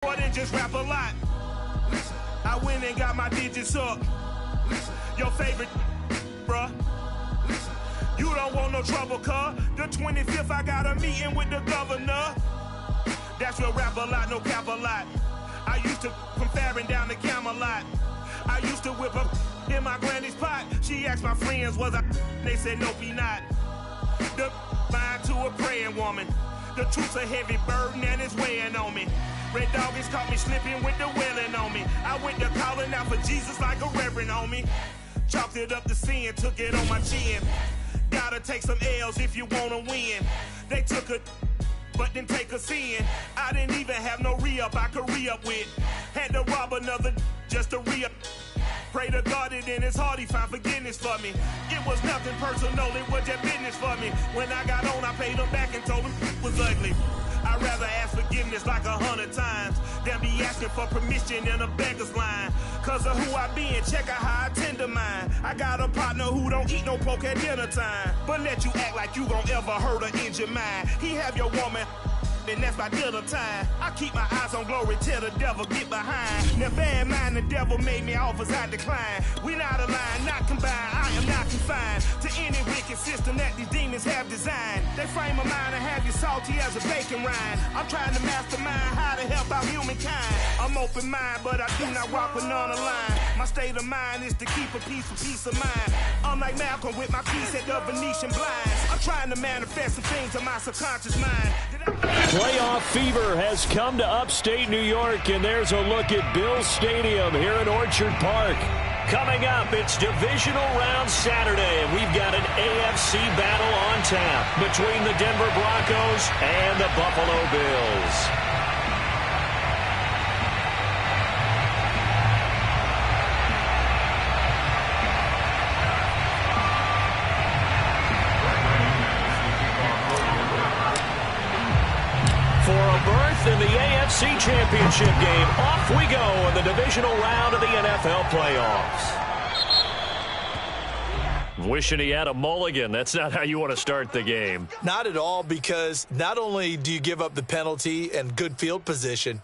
More than just rap a lot. I went and got my digits up. Your favorite, bruh. You don't want no trouble, cuz. The 25th, I got a meeting with the governor. That's real rap a lot, no cap a lot. I used to from Farron down to Camelot. I used to whip up in my granny's pot. She asked my friends, was I? They said, nope, he not. The mind to a praying woman. The truth's a heavy burden and it's weighing on me. Red Doggies caught me slipping with the wailing on me. I went to calling out for Jesus like a reverend on me. Chalked it up to sin, took it on my chin. Gotta take some L's if you wanna win. They took a but didn't take a sin. I didn't even have no re-up I could re-up with. Had to rob another just to re-up. Pray to God it in his heart he found forgiveness for me. It was nothing personal, it was just business for me. When I got on, I paid him back and told him it was ugly. I'd rather ask forgiveness like 100 times than be asking for permission in a beggar's line. Cause of who I be and check out how I tend to mine. I got a partner who don't eat no pork at dinner time, but let you act like you gon' ever hurt or injure mine. He have your woman, and that's my dinner time. I keep my eyes on glory till the devil get behind. Now bad mind, the devil made me offers I decline. We not aligned, not combined, I am not confined to any wicked system that these demons have designed. They frame a mind and have you salty as a bacon rind. I'm trying to mastermind how to help out humankind. I'm open mind, but I do not walk with none aligned. My state of mind is to keep a peace of mind. I'm like Malcolm with my piece at the Venetian blinds. I'm trying to manifest some things in my subconscious mind. Playoff fever has come to upstate New York, and there's a look at Bills Stadium here in Orchard Park. Coming up, it's Divisional Round Saturday, and we've got an AFC battle on tap between the Denver Broncos and the Buffalo Bills. In the AFC Championship game, off we go in the divisional round of the NFL playoffs. Wishing he had a mulligan. That's not how you want to start the game. Not at all, because not only do you give up the penalty and good field position,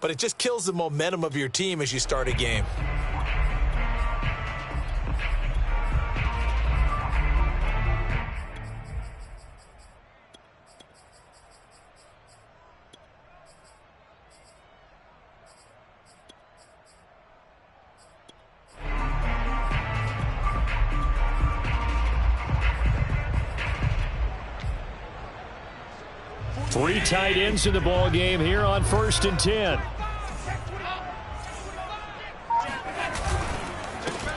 but it just kills the momentum of your team as you start a game. Three tight ends in the ball game here on 1st and 10.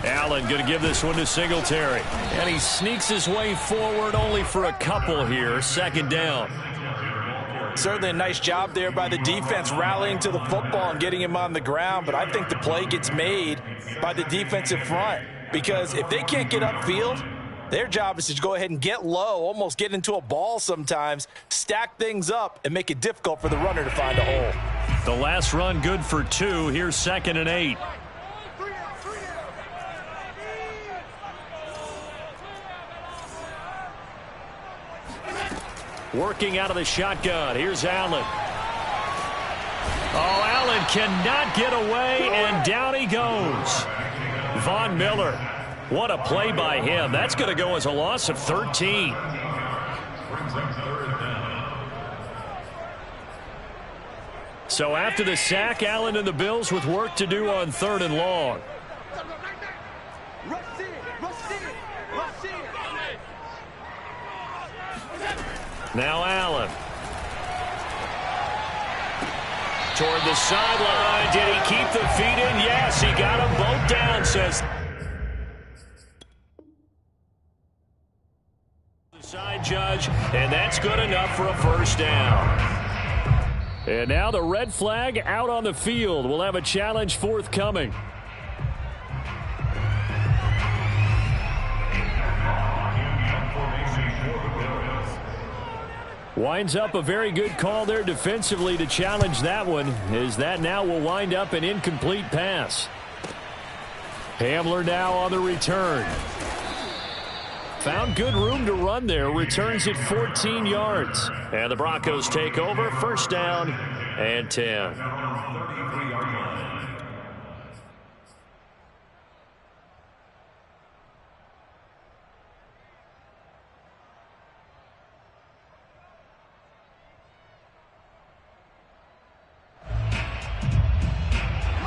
Allen going to give this one to Singletary. And he sneaks his way forward only for a couple here. 2nd down. Certainly a nice job there by the defense rallying to the football and getting him on the ground. But I think the play gets made by the defensive front, because if they can't get upfield, their job is to go ahead and get low, almost get into a ball sometimes, stack things up, and make it difficult for the runner to find a hole. The last run good for 2. Here's 2nd and 8. Working out of the shotgun. Here's Allen. Oh, Allen cannot get away, and down he goes. Von Miller. What a play by him. That's going to go as a loss of 13. So after the sack, Allen and the Bills with work to do on 3rd and long. Now Allen. Toward the sideline. Did he keep the feet in? Yes, he got them both down, says side judge, and that's good enough for a 1st down. And now the red flag out on the field. We'll have a challenge forthcoming. Winds up a very good call there defensively to challenge that one, as that now will wind up an incomplete pass. Hamler now on the return. Found good room to run there. Returns it 14 yards. And the Broncos take over. 1st down and 10. 33-yard line.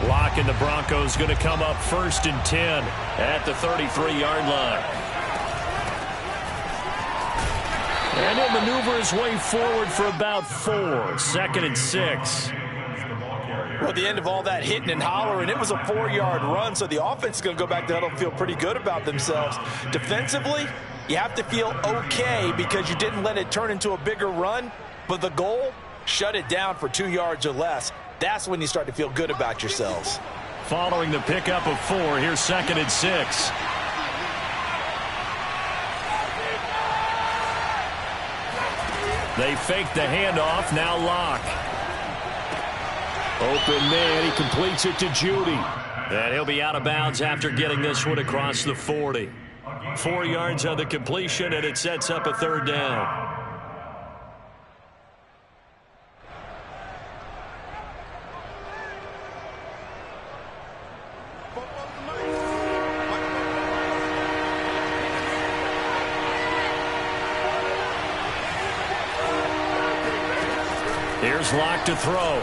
Lock and the Broncos going to come up 1st and 10 at the 33-yard line. And he'll maneuver his way forward for about 4. 2nd and 6. Well, at the end of all that hitting and hollering, it was a 4-yard run, so the offense is going to go back to huddle and feel pretty good about themselves. Defensively, you have to feel okay because you didn't let it turn into a bigger run, but the goal, shut it down for 2 yards or less. That's when you start to feel good about yourselves. Following the pickup of 4, here's 2nd and 6. They fake the handoff, now Lock. Open man, he completes it to Judy. And he'll be out of bounds after getting this one across the 40. 4 yards on the completion, and it sets up a 3rd down. Here's Lock to throw.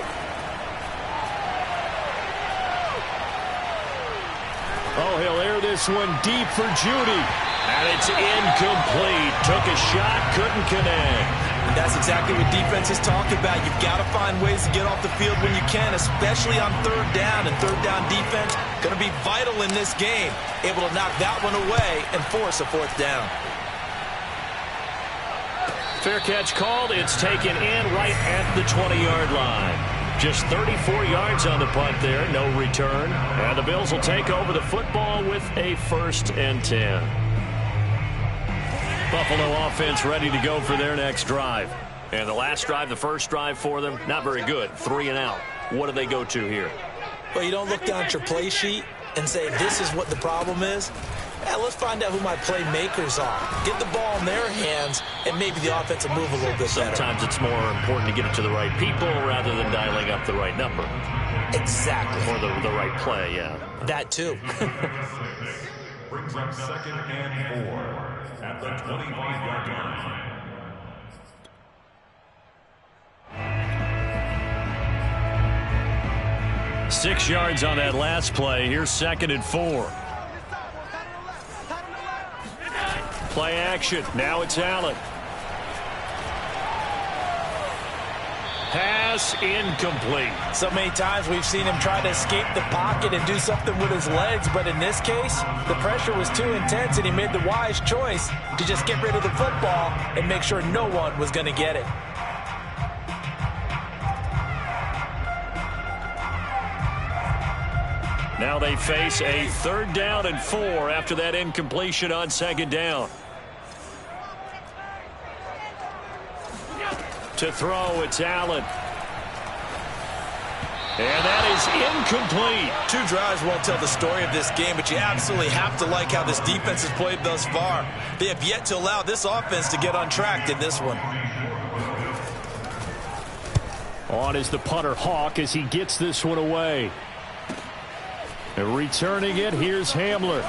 Oh, he'll air this one deep for Judy. And it's incomplete. Took a shot, couldn't connect. And that's exactly what defenses talk about. You've got to find ways to get off the field when you can, especially on 3rd down. And 3rd down defense going to be vital in this game. Able to knock that one away and force a 4th down. Fair catch called. It's taken in right at the 20-yard line. Just 34 yards on the punt there. No return. And the Bills will take over the football with a 1st and 10. Buffalo offense ready to go for their next drive. And the last drive, the first drive for them, not very good. 3 and out. What do they go to here? Well, you don't look down at your play sheet and say, this is what the problem is. Let's find out who my playmakers are. Get the ball in their hands, and maybe the offense will move a little bit better. Sometimes it's more important to get it to the right people rather than dialing up the right number. Exactly. Or the right play, yeah. That too. Brings up 2nd and 4 at the 25-yard line. 6 yards on that last play. Here's 2nd and 4. Play action. Now it's Allen. Pass incomplete. So many times we've seen him try to escape the pocket and do something with his legs, but in this case, the pressure was too intense and he made the wise choice to just get rid of the football and make sure no one was going to get it. Now they face a 3rd down and 4 after that incompletion on 2nd down. To throw, it's Allen. And that is incomplete. 2 drives won't tell the story of this game, but you absolutely have to like how this defense has played thus far. They have yet to allow this offense to get on track in this one. On is the punter Hawk as he gets this one away. And returning it, here's Hamler.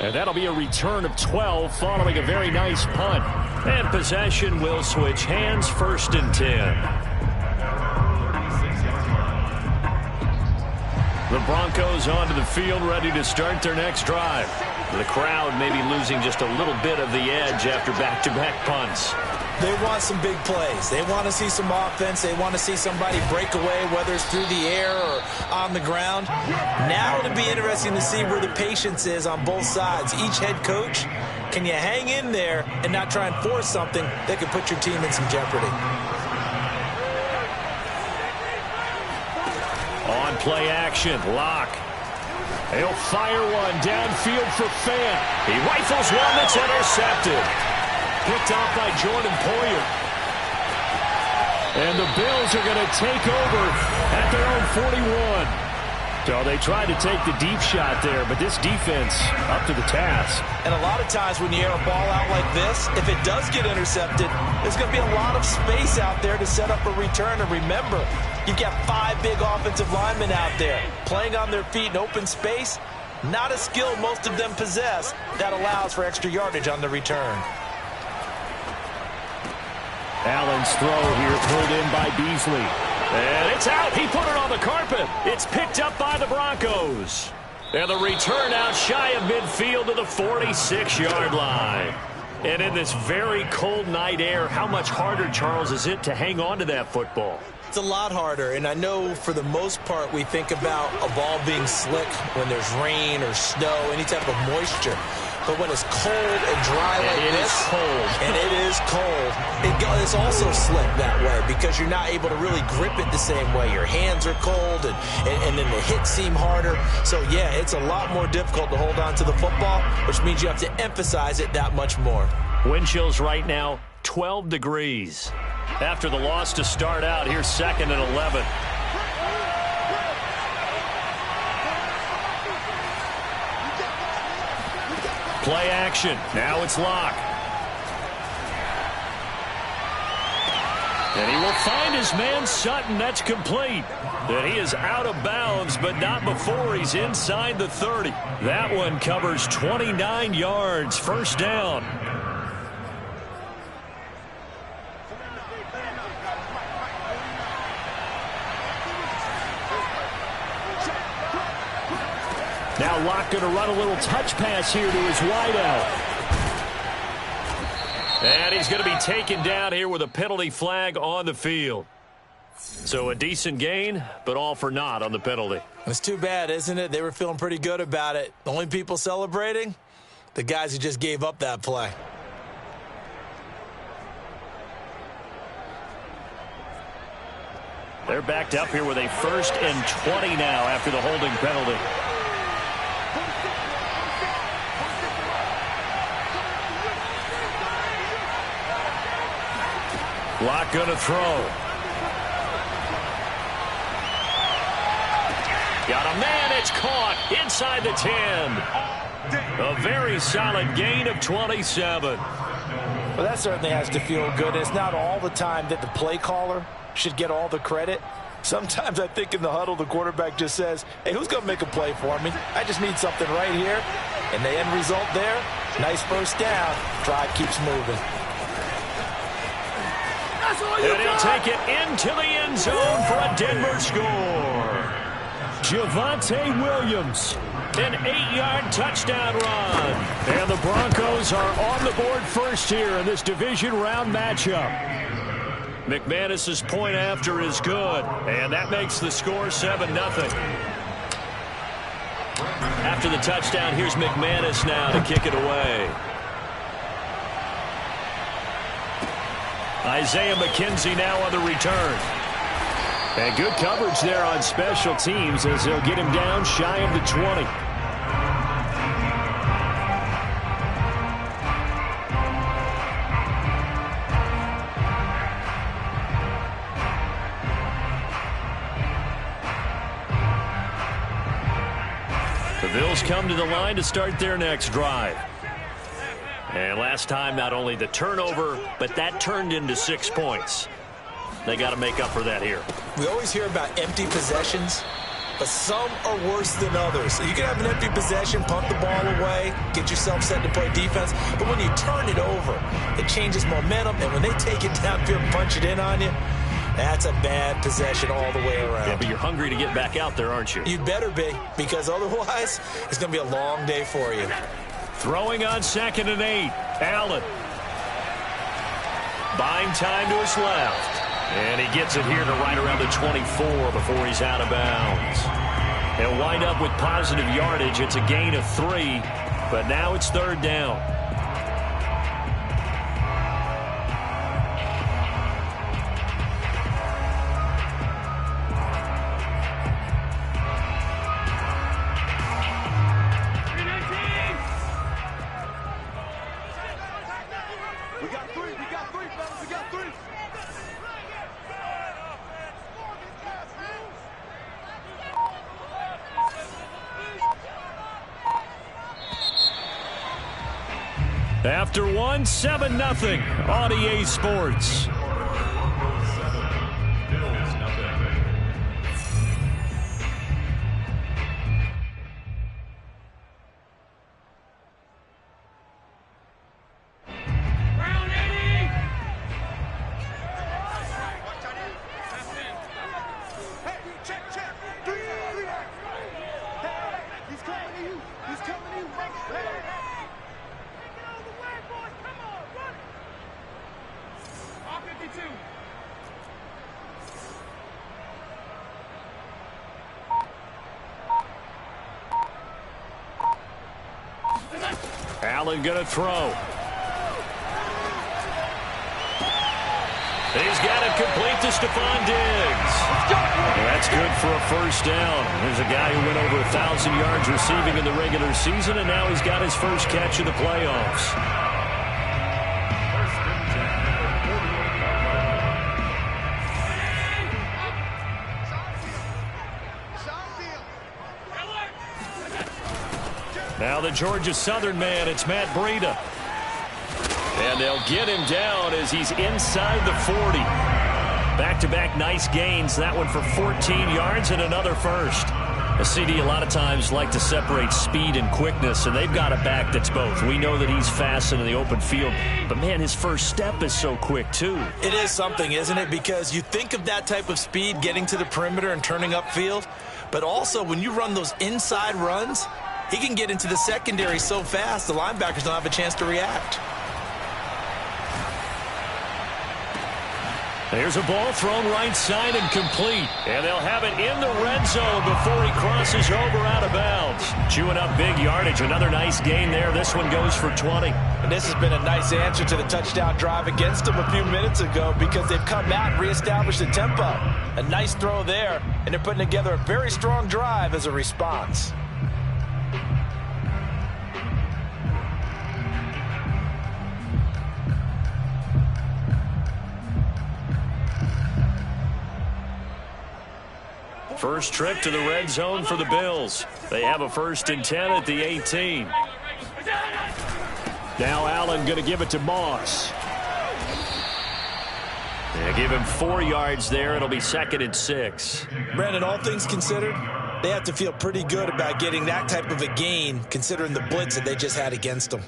And that'll be a return of 12 following a very nice punt. And possession will switch hands, 1st and 10. The Broncos onto the field, ready to start their next drive. The crowd may be losing just a little bit of the edge after back-to-back punts. They want some big plays. They want to see some offense. They want to see somebody break away, whether it's through the air or on the ground. Now it'll be interesting to see where the patience is on both sides. Each head coach, can you hang in there and not try and force something that could put your team in some jeopardy? On play action, Lock. He'll fire one downfield for Fant. He rifles one that's intercepted. Picked off by Jordan Poyer. And the Bills are going to take over at their own 41. So they tried to take the deep shot there, but this defense up to the task. And a lot of times when you air a ball out like this, if it does get intercepted, there's going to be a lot of space out there to set up a return. And remember, you've got 5 big offensive linemen out there playing on their feet in open space. Not a skill most of them possess that allows for extra yardage on the return. Allen's throw here pulled in by Beasley. And it's out. He put it on the carpet. It's picked up by the Broncos. And the return out shy of midfield to the 46-yard line. And in this very cold night air, how much harder, Charles, is it to hang on to that football? It's a lot harder, and I know for the most part we think about a ball being slick when there's rain or snow, any type of moisture. But when it's cold and dry like this, it is cold. And it is cold, it's also slick that way because you're not able to really grip it the same way. Your hands are cold, and then the hits seem harder. So, yeah, it's a lot more difficult to hold on to the football, which means you have to emphasize it that much more. Wind chills right now, 12 degrees. After the loss to start out, here's 2nd and 11. Play action. Now it's Locke. And he will find his man Sutton. That's complete. And he is out of bounds, but not before he's inside the 30. That one covers 29 yards. First down. Now Locke going to run a little touch pass here to his wideout. And he's going to be taken down here with a penalty flag on the field. So a decent gain, but all for naught on the penalty. It's too bad, isn't it? They were feeling pretty good about it. The only people celebrating, the guys who just gave up that play. They're backed up here with a 1st and 20 now after the holding penalty. Locke going to throw. Got a man. It's caught inside the 10. A very solid gain of 27. Well, that certainly has to feel good. It's not all the time that the play caller should get all the credit. Sometimes I think in the huddle, the quarterback just says, hey, who's going to make a play for me? I just need something right here. And the end result there, nice first down. Drive keeps moving. And he'll take it into the end zone for a Denver score. Javonte Williams, an 8-yard touchdown run. And the Broncos are on the board first here in this division round matchup. McManus's point after is good, and that makes the score 7-0. After the touchdown, here's McManus now to kick it away. Isaiah McKenzie now on the return. And good coverage there on special teams as they'll get him down shy of the 20. The Bills come to the line to start their next drive. And last time, not only the turnover, but that turned into 6 points. They got to make up for that here. We always hear about empty possessions, but some are worse than others. So you can have an empty possession, punt the ball away, get yourself set to play defense. But when you turn it over, it changes momentum. And when they take it downfield and punch it in on you, that's a bad possession all the way around. Yeah, but you're hungry to get back out there, aren't you? You better be, because otherwise it's going to be a long day for you. Throwing on 2nd and 8. Allen. Buying time to his left. And he gets it here to right around the 24 before he's out of bounds. He'll wind up with positive yardage. It's a gain of 3, but now it's 3rd down. After one, 7-0 on EA Sports. Allen going to throw. He's got it complete to Stephon Diggs. That's good for a first down. There's a guy who went over 1,000 yards receiving in the regular season, and now he's got his first catch in the playoffs. Now the Georgia Southern man, it's Matt Breida. And they'll get him down as he's inside the 40. Back-to-back nice gains. That one for 14 yards and another first. A CD a lot of times like to separate speed and quickness, and they've got a back that's both. We know that he's fast in the open field, but, man, his first step is so quick, too. It is something, isn't it? Because you think of that type of speed getting to the perimeter and turning upfield, but also when you run those inside runs, he can get into the secondary so fast, the linebackers don't have a chance to react. There's a ball thrown right side and complete. And they'll have it in the red zone before he crosses over out of bounds. Chewing up big yardage. Another nice gain there. This one goes for 20. And this has been a nice answer to the touchdown drive against them a few minutes ago because they've come out and reestablished the tempo. A nice throw there, and they're putting together a very strong drive as a response. First trip to the red zone for the Bills. They have a 1st and 10 at the 18. Now Allen going to give it to Moss. They give him 4 yards there. It'll be 2nd and 6. Brandon, all things considered, they have to feel pretty good about getting that type of a gain considering the blitz that they just had against them.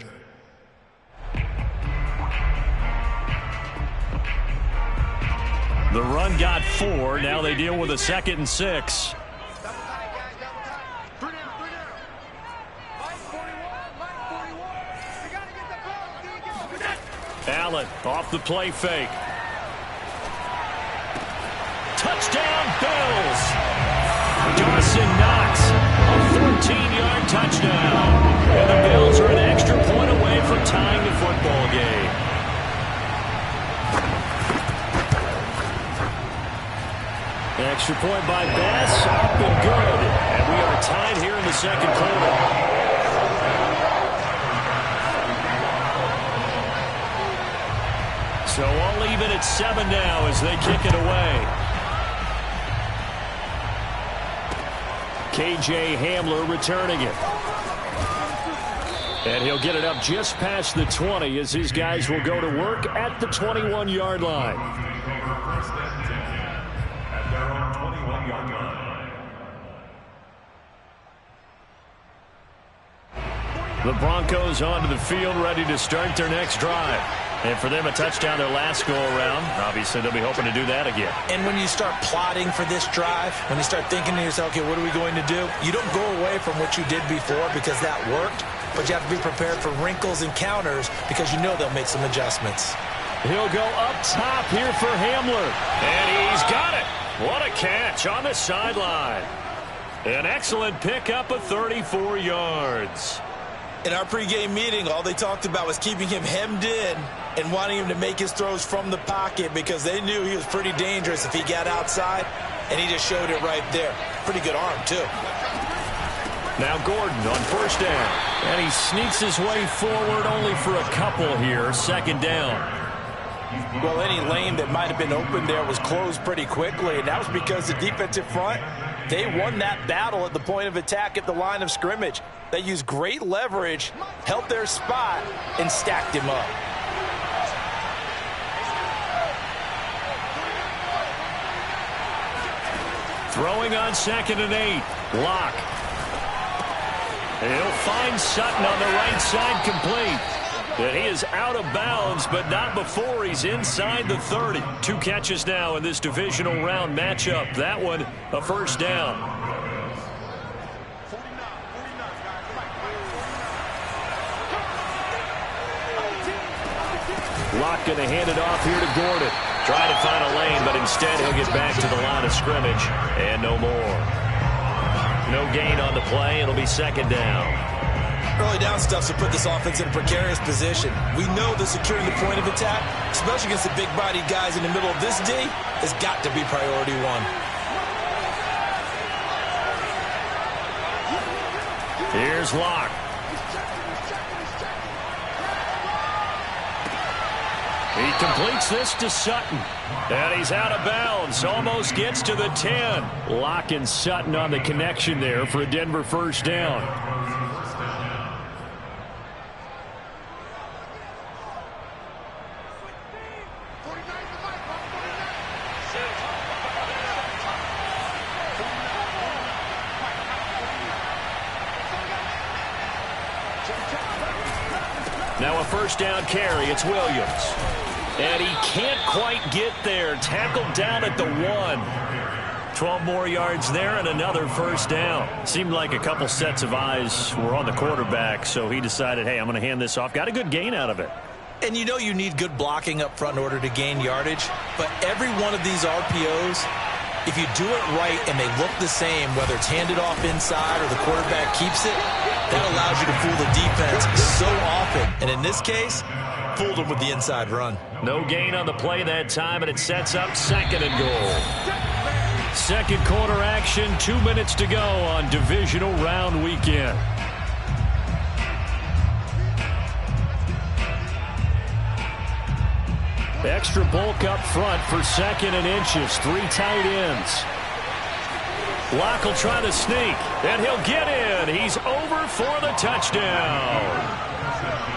The run got 4. Now they deal with a 2nd and 6. Allen off the play fake. Touchdown Bills. Dawson Knox, a 14-yard touchdown. And the Bills are an extra point away from tying the football game. Extra point by Bass, up and good. And we are tied here in the 2nd quarter. So all even at 7 now as they kick it away. KJ Hamler returning it. And he'll get it up just past the 20 as his guys will go to work at the 21-yard line. The Broncos onto the field, ready to start their next drive. And for them, a touchdown their last go-around. Obviously, they'll be hoping to do that again. And when you start plotting for this drive, when you start thinking to yourself, okay, what are we going to do? You don't go away from what you did before because that worked, but you have to be prepared for wrinkles and counters because you know they'll make some adjustments. He'll go up top here for Hamler. And he's got it. What a catch on the sideline. An excellent pickup of 34 yards. In our pregame meeting, all they talked about was keeping him hemmed in and wanting him to make his throws from the pocket because they knew he was pretty dangerous if he got outside, and he just showed it right there. Pretty good arm, too. Now Gordon on 1st down, and he sneaks his way forward only for a couple here, 2nd down. Well, any lane that might have been open there was closed pretty quickly, and that was because the defensive front They won that battle at the point of attack at the line of scrimmage. They used great leverage, held their spot, and stacked him up. Throwing on 2nd and 8. Locke. He'll find Sutton on the right side, complete. And he is out of bounds, but not before he's inside the 30. 2 catches now in this divisional round matchup. That one, a first down. Locke going to hand it off here to Gordon. Trying to find a lane, but instead he'll get back to the line of scrimmage. And no more. No gain on the play. It'll be 2nd down. Early down stuff to put this offense in a precarious position. We know that securing the point of attack, especially against the big-bodied guys in the middle of this D, has got to be priority 1. Here's Locke. He completes this to Sutton. And he's out of bounds. Almost gets to the 10. Locke and Sutton on the connection there for a Denver first down. Now a first down carry. It's Williams. And he can't quite get there. Tackled down at the 1. 12 more yards there and another first down. Seemed like a couple sets of eyes were on the quarterback, so he decided, hey, I'm going to hand this off. Got a good gain out of it. And you know you need good blocking up front in order to gain yardage. But every one of these RPOs, if you do it right and they look the same, whether it's handed off inside or the quarterback keeps it, that allows you to fool the defense so often. And in this case, fooled them with the inside run. No gain on the play that time, and it sets up 2nd and goal. Second quarter action, 2 minutes to go on divisional round weekend. Extra bulk up front for 2nd and inches. 3 tight ends. Locke will try to sneak, and he'll get in. He's over for the touchdown.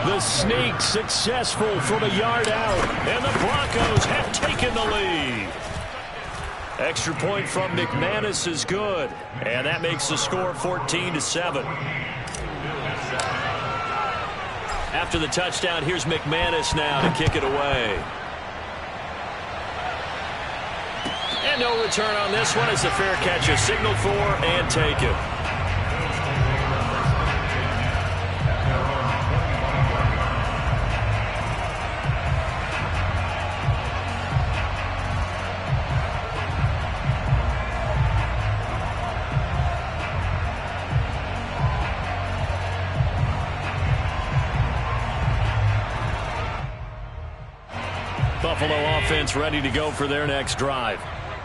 The sneak successful from a yard out, and the Broncos have taken the lead. Extra point from McManus is good, and that makes the score 14-7. After the touchdown, here's McManus now to kick it away. And no return on this one as the fair catch is signaled for and taken. Buffalo offense ready to go for their next drive.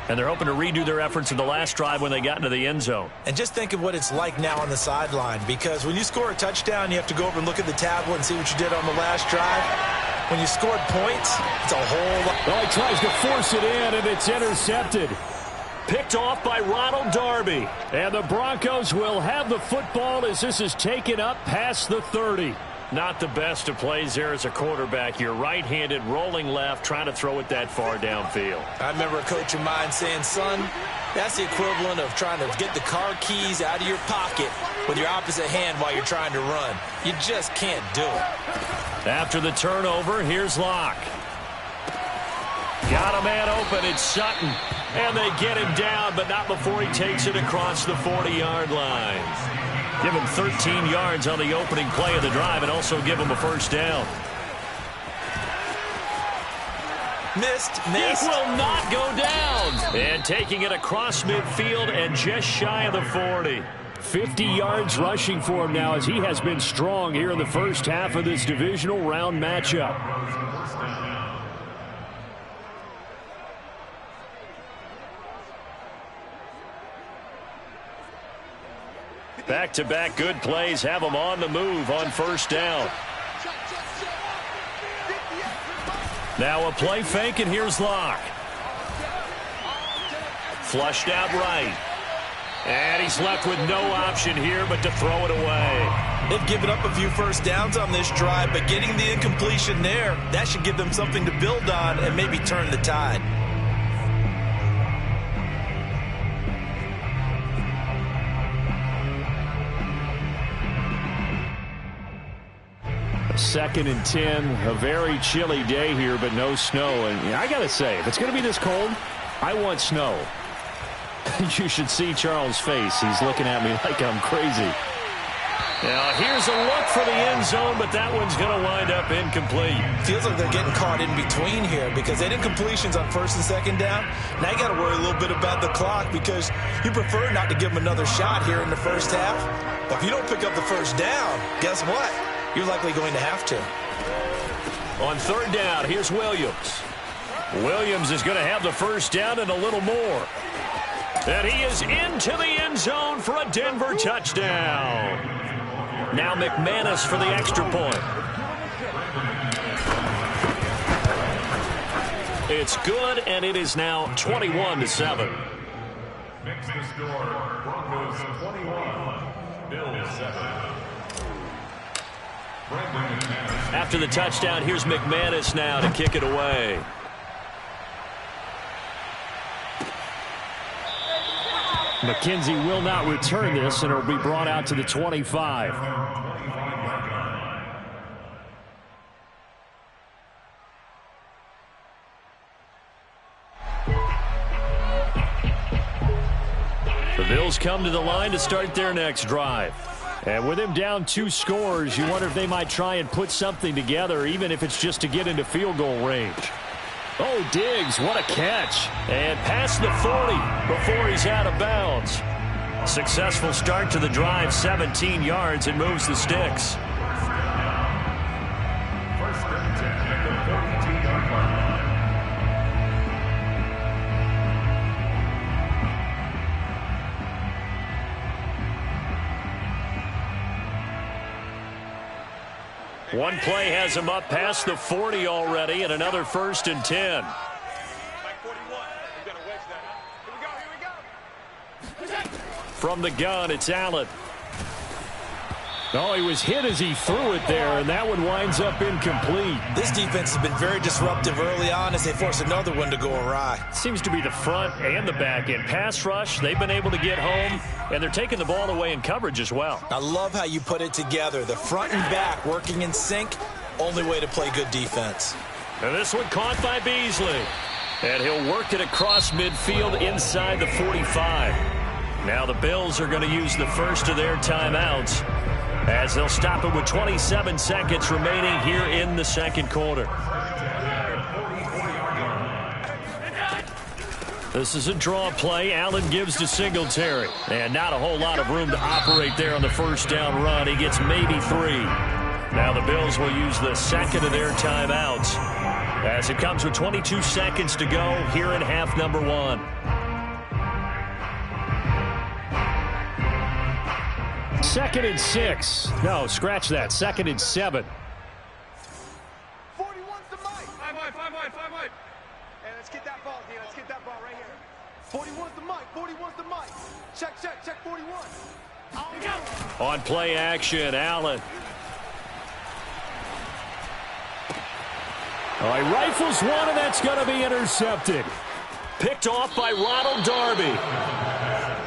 And they're hoping to redo their efforts in the last drive when they got into the end zone. And just think of what it's like now on the sideline, because when you score a touchdown, you have to go over and look at the tablet and see what you did on the last drive. When you scored points, it's a whole lot. Well, he tries to force it in, and it's intercepted. Picked off by Ronald Darby. And the Broncos will have the football as this is taken up past the 30. Not the best of plays there as a quarterback. You're right-handed, rolling left, trying to throw it that far downfield. I remember a coach of mine saying, son, that's the equivalent of trying to get the car keys out of your pocket with your opposite hand while you're trying to run. You just can't do it. After the turnover, here's Locke. Got a man open. It's Sutton. And they get him down, but not before he takes it across the 40-yard line. Give him 13 yards on the opening play of the drive and also give him a first down. Missed. It will not go down. And taking it across midfield and just shy of the 40. 50 yards rushing for him now as he has been strong here in the first half of this divisional round matchup. Back-to-back good plays have them on the move on first down. Now a play fake, and here's Locke. Flushed out right. And he's left with no option here but to throw it away. They've given up a few first downs on this drive, but getting the incompletion there, that should give them something to build on and maybe turn the tide. Second and 10, a very chilly day here, but no snow. And I got to say, if it's going to be this cold, I want snow. You should see Charles' face. He's looking at me like I'm crazy. Now, here's a look for the end zone, but that one's going to wind up incomplete. Feels like they're getting caught in between here because they did incompletions on first and second down. Now you got to worry a little bit about the clock because you prefer not to give them another shot here in the first half. But if you don't pick up the first down, guess what? You're likely going to have to. On third down, here's Williams. Williams is going to have the first down and a little more. And he is into the end zone for a Denver touchdown. Now McManus for the extra point. It's good, and it is now 21-7. Makes the score Broncos 21, Bills 7. After the touchdown, here's McManus now to kick it away. McKenzie will not return this, and it will be brought out to the 25. The Bills come to the line to start their next drive. And with him down 2 scores, you wonder if they might try and put something together, even if it's just to get into field goal range. Oh, Diggs, what a catch. And past the 40 before he's out of bounds. Successful start to the drive, 17 yards, and moves the sticks. First and 10 at the 42-yard line. One play has him up past the 40 already, and another first and 10. From the gun, it's Allen. Oh, he was hit as he threw it there, and that one winds up incomplete. This defense has been very disruptive early on as they force another one to go awry. Seems to be the front and the back end. Pass rush, they've been able to get home, and they're taking the ball away in coverage as well. I love how you put it together. The front and back working in sync, only way to play good defense. And this one caught by Beasley. And he'll work it across midfield inside the 45. Now the Bills are going to use the first of their timeouts, as they'll stop it with 27 seconds remaining here in the second quarter. This is a draw play. Allen gives to Singletary. And not a whole lot of room to operate there on the first down run. He gets maybe 3. Now the Bills will use the second of their timeouts, as it comes with 22 seconds to go here in half number 1. Second and 6. No, scratch that. Second and 7. 41's the mic. 5 wide. Hey, let's get that ball, D. Let's get that ball right here. 41's the mic. 41's the mic. Check 41. On play action, Allen. Oh, he rifles one, and that's going to be intercepted. Picked off by Ronald Darby.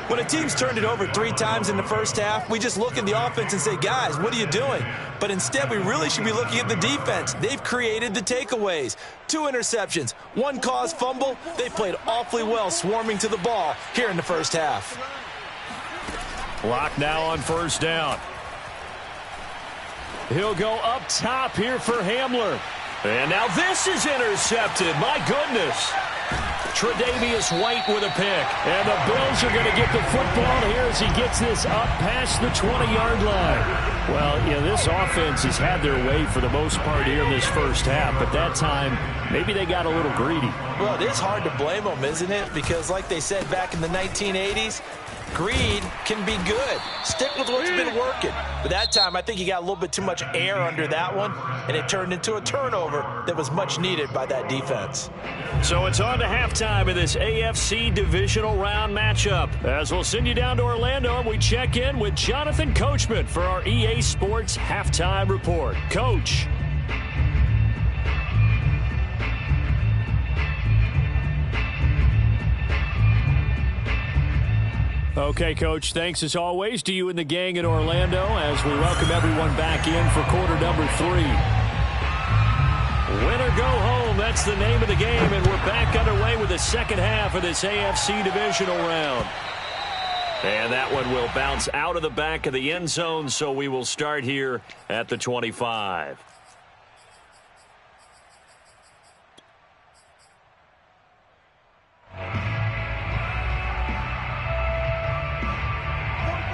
When a team's turned it over 3 times in the first half, we just look at the offense and say, guys, what are you doing? But instead, we really should be looking at the defense. They've created the takeaways. 2 interceptions, 1 caused fumble. They played awfully well swarming to the ball here in the first half. Clock now on first down. He'll go up top here for Hamler. And now this is intercepted. My goodness. Tre'Davious White with a pick. And the Bills are going to get the football here as he gets this up past the 20-yard line. Well, yeah, this offense has had their way for the most part here in this first half, but that time, maybe they got a little greedy. Well, it is hard to blame them, isn't it? Because like they said back in the 1980s, greed can be good. Stick with what's been working. But that time, I think you got a little bit too much air under that one, and it turned into a turnover that was much needed by that defense. So it's on gone to halftime in this AFC divisional round matchup. As we'll send you down to Orlando, and we check in with Jonathan Coachman for our EA Sports Halftime Report. Coach. Okay, Coach, thanks as always to you and the gang in Orlando as we welcome everyone back in for quarter number 3. Win or go home, that's the name of the game, and we're back underway with the second half of this AFC divisional round. And that one will bounce out of the back of the end zone, so we will start here at the 25.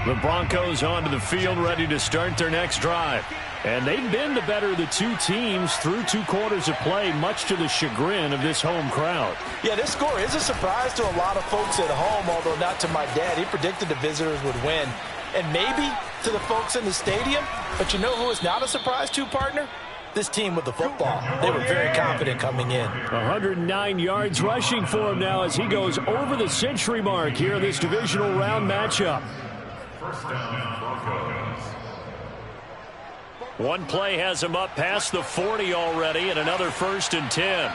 The Broncos onto the field, ready to start their next drive. And they've been the better of the two teams through 2 quarters of play, much to the chagrin of this home crowd. Yeah, this score is a surprise to a lot of folks at home, although not to my dad. He predicted the visitors would win. And maybe to the folks in the stadium. But you know who is not a surprise to, partner? This team with the football. They were very confident coming in. 109 yards rushing for him now as he goes over the century mark here in this divisional round matchup. First down, Broncos. One play has him up past the 40 already, and another 1st and 10.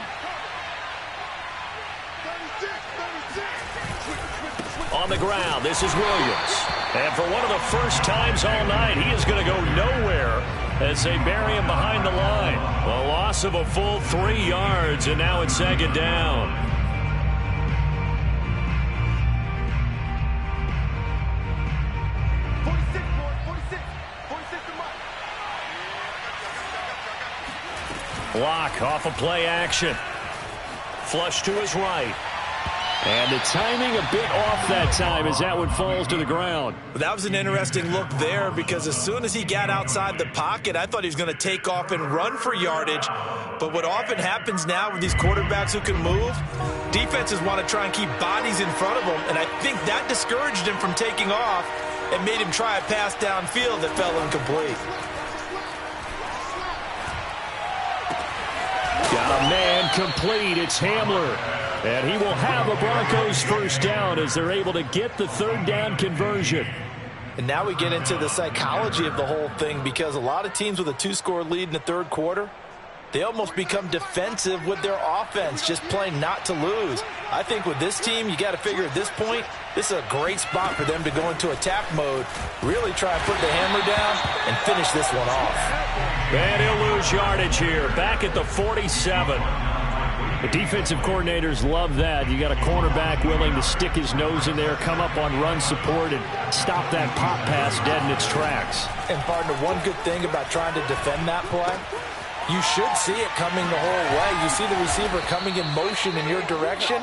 On the ground, this is Williams. And for one of the first times all night, he is going to go nowhere as they bury him behind the line. A loss of a full 3 yards, and now it's 2nd down. Block off of play action. Flush to his right. And the timing a bit off that time as that one falls to the ground. That was an interesting look there because as soon as he got outside the pocket, I thought he was going to take off and run for yardage. But what often happens now with these quarterbacks who can move, defenses want to try and keep bodies in front of them. And I think that discouraged him from taking off and made him try a pass downfield that fell incomplete. Got a man complete. It's Hamler. And he will have a Broncos first down as they're able to get the 3rd down conversion. And now we get into the psychology of the whole thing because a lot of teams with a 2-score lead in the 3rd quarter, they almost become defensive with their offense, just playing not to lose. I think with this team, you got to figure at this point, this is a great spot for them to go into attack mode, really try and put the hammer down and finish this one off. And he'll lose yardage here, back at the 47. The defensive coordinators love that. You got a cornerback willing to stick his nose in there, come up on run support, and stop that pop pass dead in its tracks. And, partner, one good thing about trying to defend that play, you should see it coming the whole way. You see the receiver coming in motion in your direction.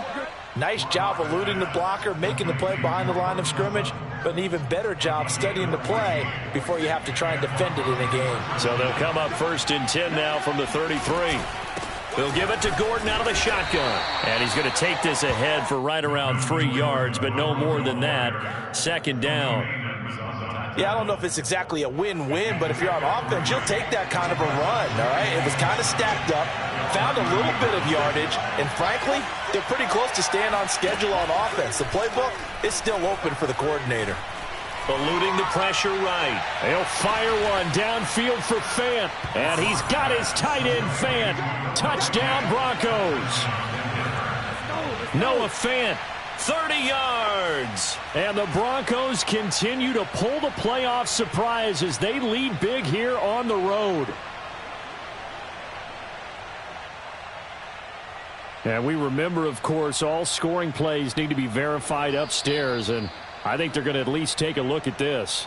Nice job eluding the blocker, making the play behind the line of scrimmage, but an even better job studying the play before you have to try and defend it in a game. So they'll come up 1st and 10 now from the 33. They'll give it to Gordon out of the shotgun. And he's going to take this ahead for right around 3 yards, but no more than that. 2nd down. Yeah, I don't know if it's exactly a win-win, but if you're on offense, you'll take that kind of a run, all right? It was kind of stacked up, found a little bit of yardage, and frankly, they're pretty close to staying on schedule on offense. The playbook is still open for the coordinator. Eluding the pressure right. He'll fire one downfield for Fant. And he's got his tight end, Fant. Touchdown, Broncos. Noah Fant, 30 yards. And the Broncos continue to pull the playoff surprise as they lead big here on the road. And we remember, of course, all scoring plays need to be verified upstairs, and I think they're going to at least take a look at this.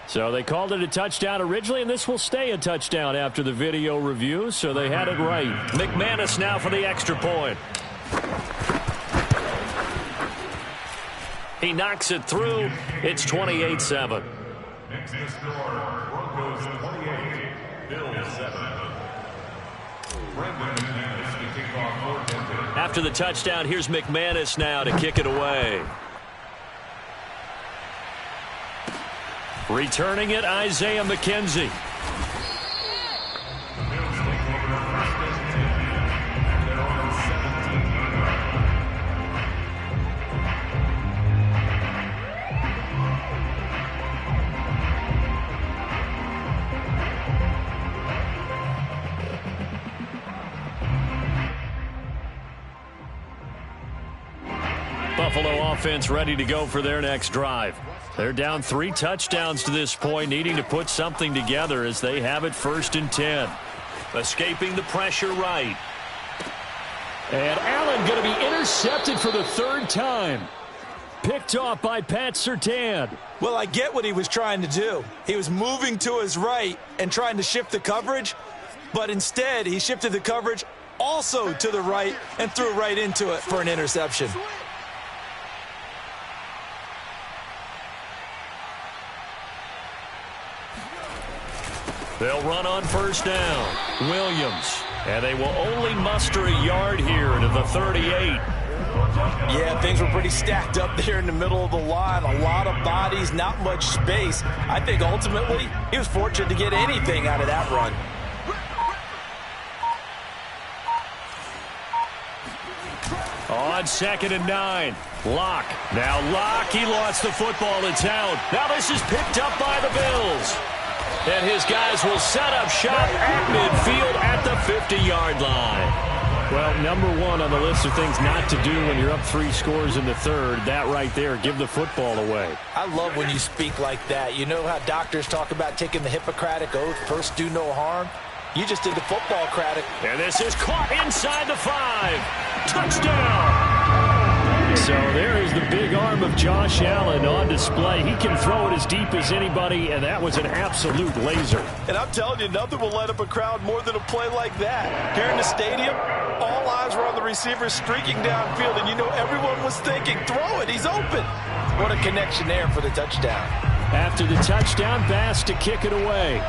So they called it a touchdown originally, and this will stay a touchdown after the video review, so they had it right. McManus now for the extra point. He knocks it through. It's 28-7. Next to score, Broncos 28, Bills 7. After the touchdown, here's McManus now to kick it away. Returning it, Isaiah McKenzie. Buffalo offense ready to go for their next drive. They're down 3 touchdowns to this point, needing to put something together as they have it 1st and 10. Escaping the pressure right. And Allen going to be intercepted for the 3rd time. Picked off by Pat Surtain. Well, I get what he was trying to do. He was moving to his right and trying to shift the coverage, but instead he shifted the coverage also to the right and threw right into it for an interception. They'll run on 1st down. Williams. And they will only muster a yard here to the 38. Yeah, things were pretty stacked up there in the middle of the line. A lot of bodies, not much space. I think ultimately he was fortunate to get anything out of that run. On 2nd and 9. Locke. Now Locke, he lost the football. It's out. Now this is picked up by the Bills. And his guys will set up shop at midfield at the 50-yard line. Well, number 1 on the list of things not to do when you're up 3 scores in the 3rd. That right there, give the football away. I love when you speak like that. You know how doctors talk about taking the Hippocratic Oath, first do no harm? You just did the football cratic. And this is caught inside the 5. Touchdown! So there is the big arm of Josh Allen on display. He can throw it as deep as anybody, and that was an absolute laser. And I'm telling you, nothing will light up a crowd more than a play like that. Here in the stadium, all eyes were on the receiver streaking downfield, and you know everyone was thinking, throw it, he's open. What a connection there for the touchdown. After the touchdown, Bass to kick it away.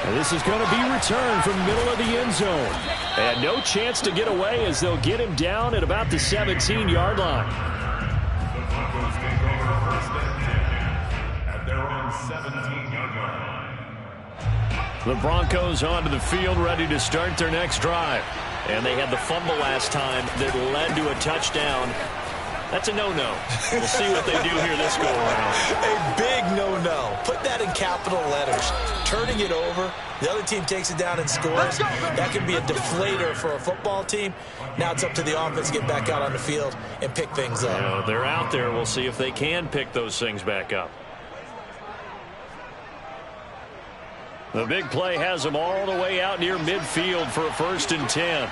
And this is going to be returned from middle of the end zone. And no chance to get away as they'll get him down at about the 17-yard line. The Broncos take over 1st and 10 at their own 17-yard line. The Broncos onto the field ready to start their next drive. And they had the fumble last time that led to a touchdown. That's a no-no. We'll see what they do here this go-around. A big no-no. Put that in capital letters. Turning it over, the other team takes it down and scores. That can be a deflator for a football team. Now it's up to the offense to get back out on the field and pick things up. Yeah, they're out there. We'll see if they can pick those things back up. The big play has them all the way out near midfield for a 1st and 10.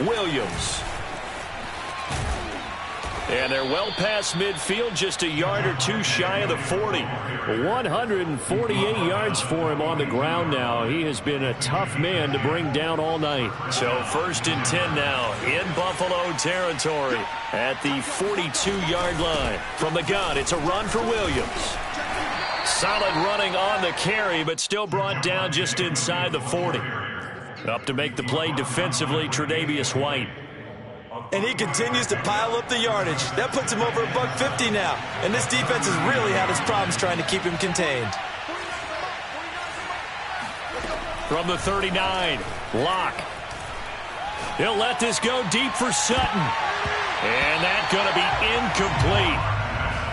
Williams. And they're well past midfield, just a yard or 2 shy of the 40. 148 yards for him on the ground now. He has been a tough man to bring down all night. So 1st and 10 now in Buffalo territory at the 42-yard line. From the gun, it's a run for Williams. Solid running on the carry, but still brought down just inside the 40. Up to make the play defensively, Tre'Davious White. And he continues to pile up the yardage. That puts him over $150 now. And this defense has really had its problems trying to keep him contained. From the 39, Locke. He'll let this go deep for Sutton. And that's going to be incomplete.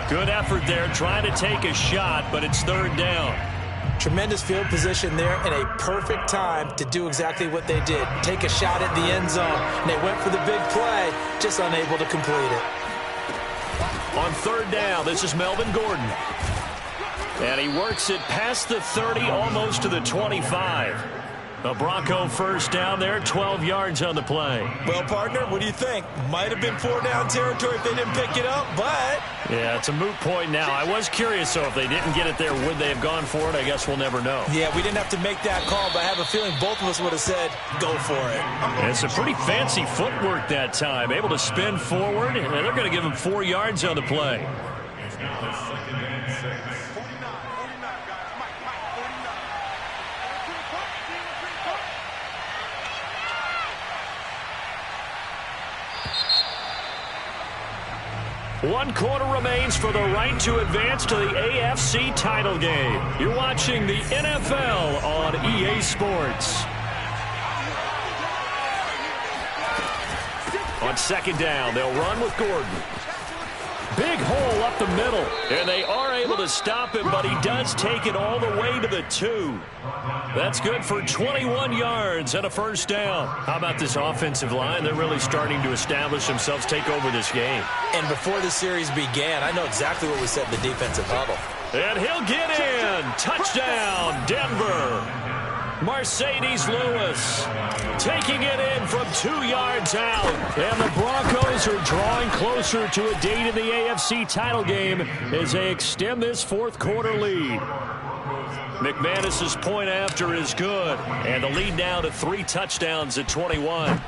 Good effort there trying to take a shot, but it's 3rd down. Tremendous field position there and a perfect time to do exactly what they did. Take a shot at the end zone. And they went for the big play, just unable to complete it. On 3rd down, this is Melvin Gordon. And he works it past the 30, almost to the 25. A Bronco 1st down there, 12 yards on the play. Well, partner, what do you think? Might have been 4-down territory if they didn't pick it up, but... Yeah, it's a moot point now. I was curious, though, if they didn't get it there, would they have gone for it? I guess we'll never know. Yeah, we didn't have to make that call, but I have a feeling both of us would have said, go for it. And it's a pretty fancy footwork that time. Able to spin forward, and they're going to give him 4 yards on the play. It's now 2nd and 6. 1 quarter remains for the right to advance to the AFC title game. You're watching the NFL on EA Sports. On second down, they'll run with Gordon. Big hole up the middle, and they are able to stop him, but he does take it all the way to the 2. That's good for 21 yards and a first down. How about this offensive line? They're really starting to establish themselves, take over this game. And before the series began, I know exactly what we said in the defensive huddle. And he'll get in. Touchdown, Denver. Mercedes Lewis taking it in from 2 yards out. And the Broncos are drawing closer to a date in the AFC title game as they extend this 4th quarter lead. McManus's point after is good. And the lead now to 3 touchdowns at 21.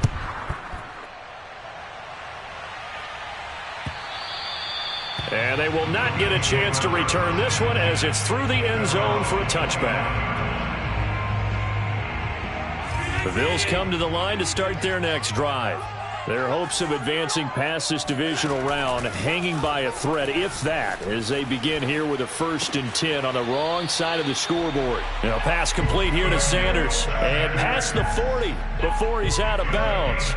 And they will not get a chance to return this one as it's through the end zone for a touchback. The Bills come to the line to start their next drive. Their hopes of advancing past this divisional round hanging by a thread, if that, as they begin here with a 1st and 10 on the wrong side of the scoreboard. Now, pass complete here to Sanders. And past the 40 before he's out of bounds.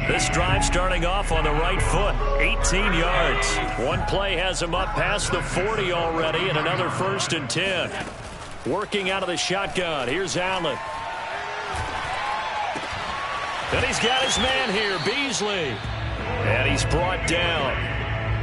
This drive starting off on the right foot, 18 yards. One play has him up past the 40 already, and another 1st and 10. Working out of the shotgun. Here's Allen. And he's got his man here, Beasley. And he's brought down.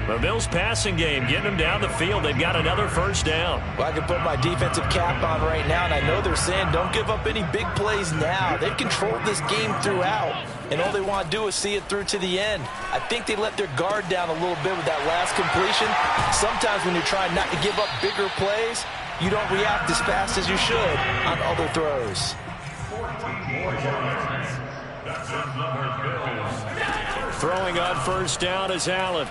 The Bills passing game, getting them down the field. They've got another first down. Well, I can put my defensive cap on right now, and I know they're saying don't give up any big plays now. They've controlled this game throughout, and all they want to do is see it through to the end. I think they let their guard down a little bit with that last completion. Sometimes when you're trying not to give up bigger plays, you don't react as fast as you should on other throws. Throwing on first down is Allen.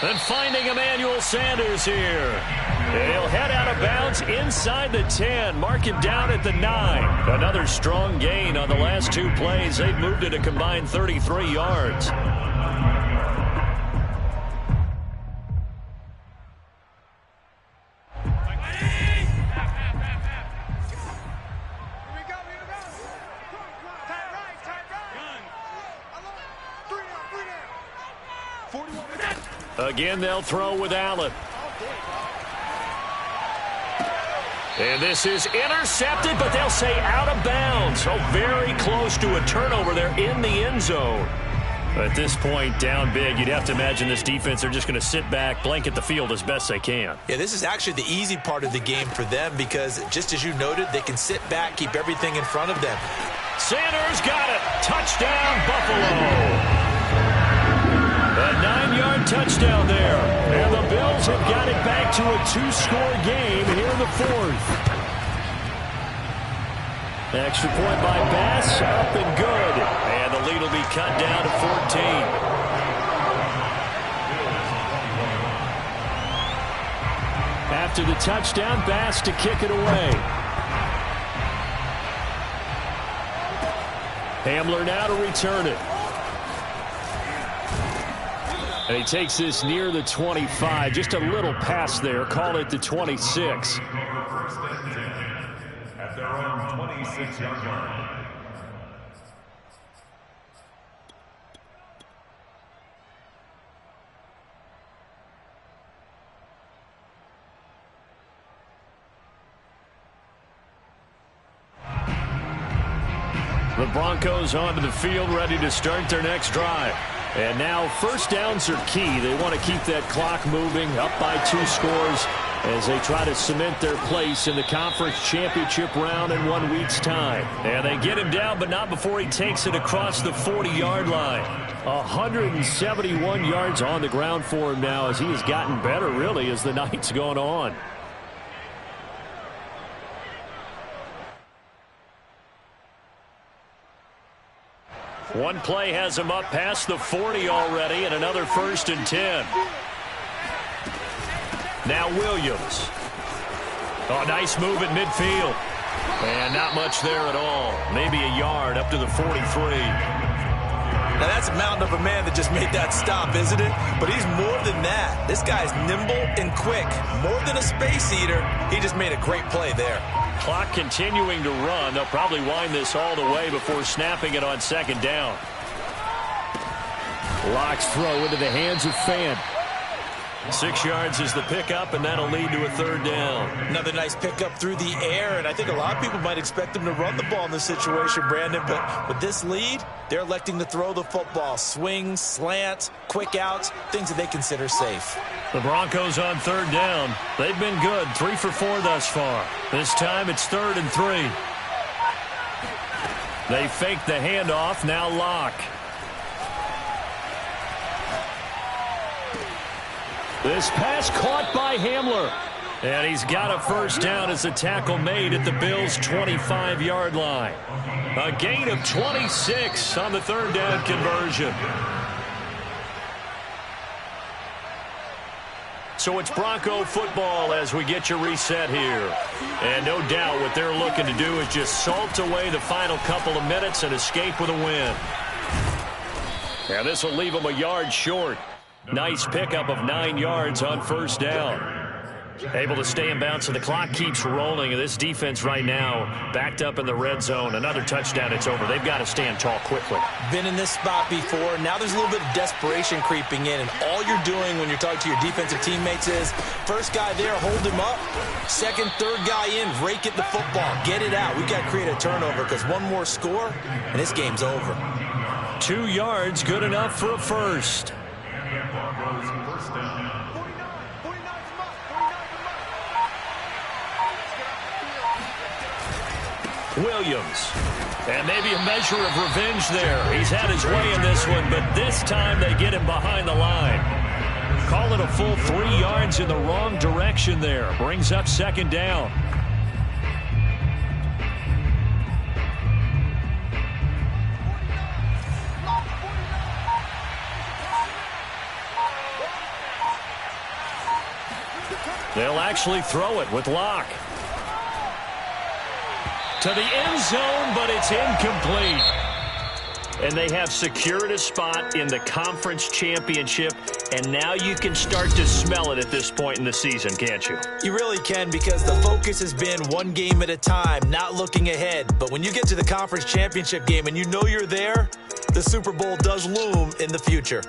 And finding Emmanuel Sanders here. He'll head out of bounds inside the 10. Mark him down at the 9. Another strong gain on the last 2 plays. They've moved it a combined 33 yards. Again, they'll throw with Allen. And this is intercepted, but they'll say out of bounds. So very close to a turnover there in the end zone. At this point, down big, you'd have to imagine this defense are just going to sit back, blanket the field as best they can. Yeah, this is actually the easy part of the game for them because, just as you noted, they can sit back, keep everything in front of them. Sanders got it. Touchdown, Buffalo. A 9-yard touchdown there. And the Bills have got it back to a 2-score game here in the 4th. Extra point by Bass, up and good. And the lead will be cut down to 14. After the touchdown, Bass to kick it away. Hamler now to return it. And he takes this near the 25. Just a little pass there. Call it the 26. At their own 26-yard line. The Broncos onto the field, ready to start their next drive. And now first downs are key. They want to keep that clock moving, up by 2 scores as they try to cement their place in the conference championship round in 1 week's time. And they get him down, but not before he takes it across the 40-yard line. 171 yards on the ground for him now as he has gotten better, really, as the night's gone on. One play has him up past the 40 already, and another 1st and 10. Now Williams. Oh, nice move at midfield. And not much there at all. Maybe a yard up to the 43. Now, that's a mountain of a man that just made that stop, isn't it? But he's more than that. This guy's nimble and quick. More than a space eater, he just made a great play there. Clock continuing to run. They'll probably wind this all the way before snapping it on second down. Lock's throw into the hands of Fant. 6 yards is the pickup, and that'll lead to a third down. Another nice pickup through the air, and I think a lot of people might expect him to run the ball in this situation, Brandon, but with this lead, they're electing to throw the football. Swings, slants, quick outs, things that they consider safe. The Broncos on third down. They've been good, 3 for 4 thus far. This time it's 3rd and 3. They fake the handoff, now Lock. This pass caught by Hamler. And he's got a first down as a tackle made at the Bills' 25-yard line. A gain of 26 on the third down conversion. So it's Bronco football as we get you reset here. And no doubt what they're looking to do is just salt away the final couple of minutes and escape with a win. Now this will leave them a yard short. Nice pickup of 9 yards on first down. Able to stay in bounds, and the clock keeps rolling. And this defense right now backed up in the red zone. Another touchdown, it's over. They've got to stand tall quickly. Been in this spot before. Now there's a little bit of desperation creeping in. And all you're doing when you're talking to your defensive teammates is, first guy there, hold him up. Second, third guy in, rake at the football. Get it out. We've got to create a turnover because one more score, and this game's over. 2 yards, good enough for a first. Broncos first down. Williams. And maybe a measure of revenge there. He's had his way in this one, but this time they get him behind the line. Call it a full 3 yards in the wrong direction there. Brings up second down. They'll actually throw it with Lock. To the end zone, but it's incomplete. And they have secured a spot in the conference championship, and now you can start to smell it at this point in the season, can't you? You really can, because the focus has been one game at a time, not looking ahead. But when you get to the conference championship game and you know you're there, the Super Bowl does loom in the future.